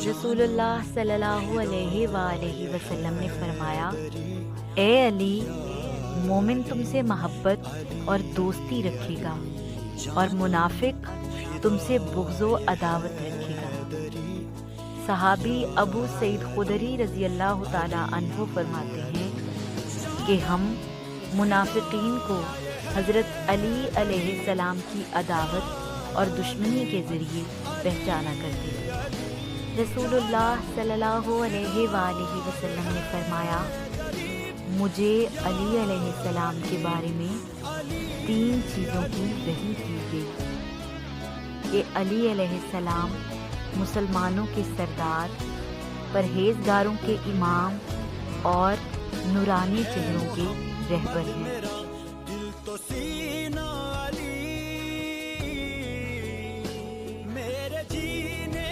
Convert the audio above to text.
رسول اللہ صلی اللہ علیہ وآلہ وسلم نے فرمایا، اے علی، مومن تم سے محبت اور دوستی رکھے گا اور منافق تم سے بغض و عداوت رکھے گا۔ صحابی ابو سعید خدری رضی اللہ تعالیٰ عنہ فرماتے ہیں کہ ہم منافقین کو حضرت علی علیہ السلام کی عداوت اور دشمنی کے ذریعے پہچانا کرتے ہیں۔ رسول اللہ صلی اللہ علیہ وآلہ وسلم نے فرمایا، مجھے علی علیہ السلام کے بارے میں 3 چیزوں کی وحی کی گئی کہ علی علیہ السلام مسلمانوں کے سردار، پرہیزگاروں کے امام اور نورانی چہروں کے رہبر ہیں۔